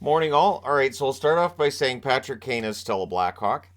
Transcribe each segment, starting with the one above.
Morning, all. All right, so we'll start off by saying Patrick Kane is still a Blackhawk.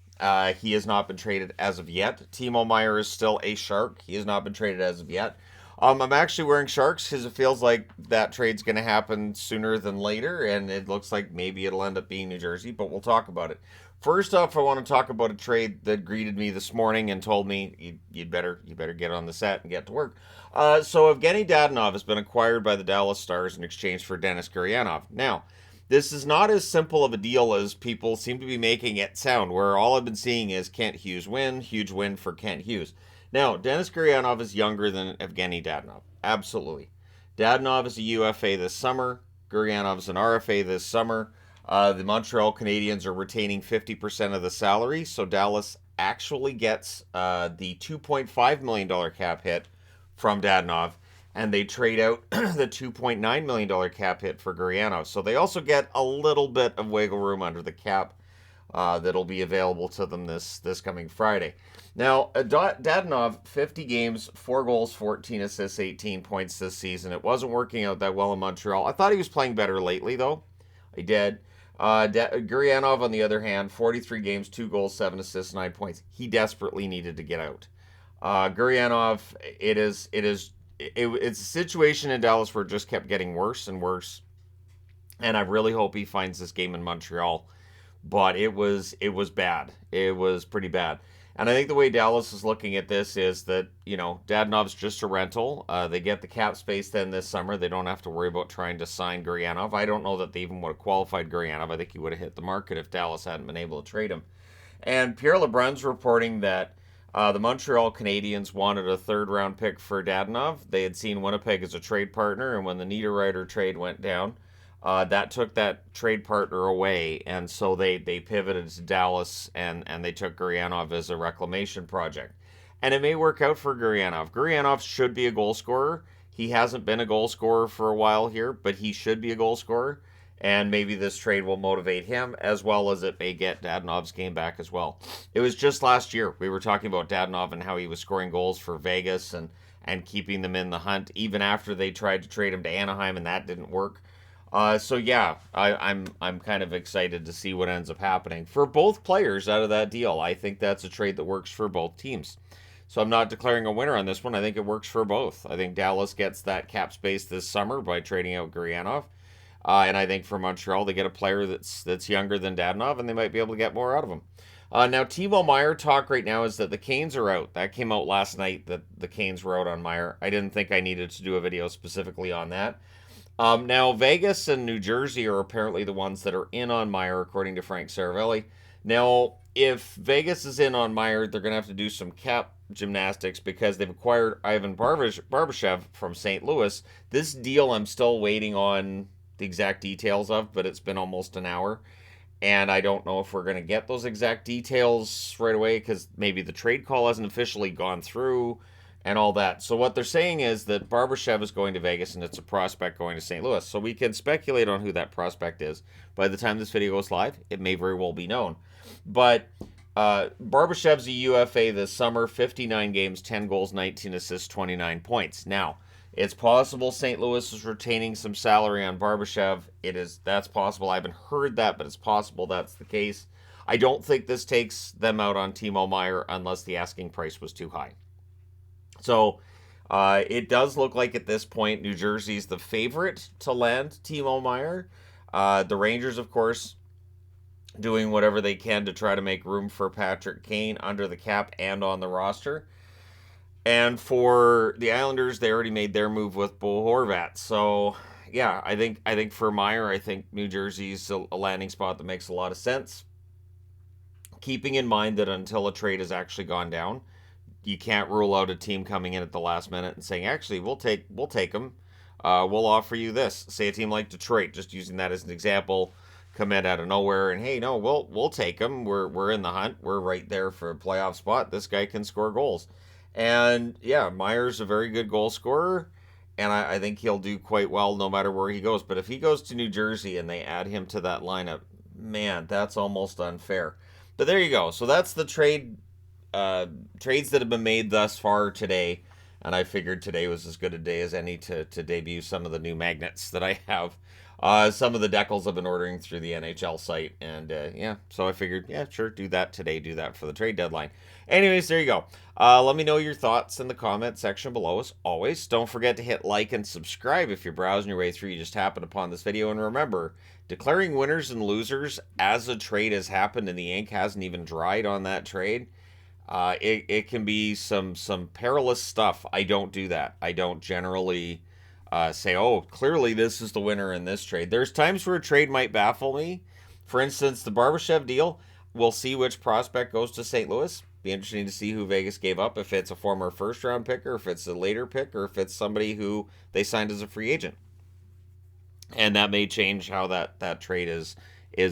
He has not been traded as of yet. Timo Meier is still a Shark. He has not been traded as of yet. I'm actually wearing Sharks because it feels like that trade's going to happen sooner than later, and it looks like maybe it'll end up being New Jersey, but we'll talk about it. First off, I want to talk about a trade that greeted me this morning and told me you better get on the set and get to work. So Evgeny Dadonov has been acquired by the Dallas Stars in exchange for Denis Gurianov. Now, this is not as simple of a deal as people seem to be making it sound, where all I've been seeing is Kent Hughes win, huge win for Kent Hughes. Now, Denis Gurianov is younger than Evgeny Dadonov. Absolutely. Dadonov is a UFA this summer. Gurianov is an RFA this summer. The Montreal Canadiens are retaining 50% of the salary, so Dallas actually gets the $2.5 million cap hit from Dadonov, and they trade out the $2.9 million cap hit for Gurianov. So they also get a little bit of wiggle room under the cap that'll be available to them this coming Friday. Now, Dadonov, 50 games, 4 goals, 14 assists, 18 points this season. It wasn't working out that well in Montreal. I thought he was playing better lately, though. I did. Gurianov, on the other hand, 43 games, 2 goals, 7 assists, 9 points. He desperately needed to get out. Gurianov, it's a situation in Dallas where it just kept getting worse and worse. And I really hope he finds this game in Montreal. But it was bad. It was pretty bad. And I think the way Dallas is looking at this is that, Dadonov's just a rental. They get the cap space then this summer. They don't have to worry about trying to sign Gurianov. I don't know that they even would have qualified Gurianov. I think he would have hit the market if Dallas hadn't been able to trade him. And Pierre LeBrun's reporting that the Montreal Canadiens wanted a third-round pick for Dadonov. They had seen Winnipeg as a trade partner, and when the Niederreiter trade went down, that took that trade partner away, and so they pivoted to Dallas, and they took Gurianov as a reclamation project. And it may work out for Gurianov. Gurianov should be a goal scorer. He hasn't been a goal scorer for a while here, but he should be a goal scorer. And maybe this trade will motivate him, as well as it may get Dadonov's game back as well. It was just last year. We were talking about Dadonov and how he was scoring goals for Vegas and keeping them in the hunt, even after they tried to trade him to Anaheim, and that didn't work. I'm kind of excited to see what ends up happening for both players out of that deal. I think that's a trade that works for both teams. So I'm not declaring a winner on this one. I think it works for both. I think Dallas gets that cap space this summer by trading out Gurianov. And I think for Montreal, they get a player that's younger than Dadonov, and they might be able to get more out of him. Now, Timo Meier talk right now is that the Canes are out. That came out last night, that the Canes were out on Meier. I didn't think I needed to do a video specifically on that. Now, Vegas and New Jersey are apparently the ones that are in on Meier, according to Frank Saravelli. Now, if Vegas is in on Meier, they're going to have to do some cap gymnastics because they've acquired Ivan Barbashev from St. Louis. This deal I'm still waiting on the exact details of, but it's been almost an hour. And I don't know if we're going to get those exact details right away because maybe the trade call hasn't officially gone through and all that. So what they're saying is that Barbashev is going to Vegas and it's a prospect going to St. Louis. So we can speculate on who that prospect is. By the time this video goes live, it may very well be known. But Barbashev's a UFA this summer, 59 games, 10 goals, 19 assists, 29 points. Now, it's possible St. Louis is retaining some salary on Barbashev. That's possible. I haven't heard that, but it's possible that's the case. I don't think this takes them out on Timo Meier unless the asking price was too high. So it does look like at this point New Jersey's the favorite to land Timo Meier. The Rangers, of course, doing whatever they can to try to make room for Patrick Kane under the cap and on the roster. And for the Islanders, they already made their move with Bo Horvat. So, yeah, I think for Meier, I think New Jersey's a landing spot that makes a lot of sense. Keeping in mind that until a trade has actually gone down, you can't rule out a team coming in at the last minute and saying, actually, we'll take him. We'll offer you this. Say a team like Detroit, just using that as an example, come in out of nowhere and, hey, no, we'll take him. We're in the hunt. We're right there for a playoff spot. This guy can score goals. And, yeah, Meier's a very good goal scorer, and I think he'll do quite well no matter where he goes. But if he goes to New Jersey and they add him to that lineup, man, that's almost unfair. But there you go. So that's the trades that have been made thus far today, and I figured today was as good a day as any to debut some of the new magnets that I have. Some of the decals I've been ordering through the NHL site, and yeah, so I figured, yeah, sure, do that today, do that for the trade deadline. Anyways, there you go. Let me know your thoughts in the comment section below, as always. Don't forget to hit like and subscribe if you're browsing your way through, you just happened upon this video, and remember, declaring winners and losers as a trade has happened and the ink hasn't even dried on that trade, it can be some perilous stuff. I don't do that. I don't generally say, oh, clearly this is the winner in this trade. There's times where a trade might baffle me. For instance, the Barbashev deal, we'll see which prospect goes to St. Louis. Be interesting to see who Vegas gave up, if it's a former first-round pick, or if it's a later pick, or if it's somebody who they signed as a free agent. And that may change how that trade is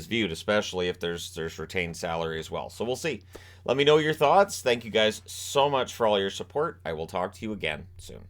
viewed, especially if there's retained salary as well. So we'll see. Let me know your thoughts. Thank you guys so much for all your support. I will talk to you again soon.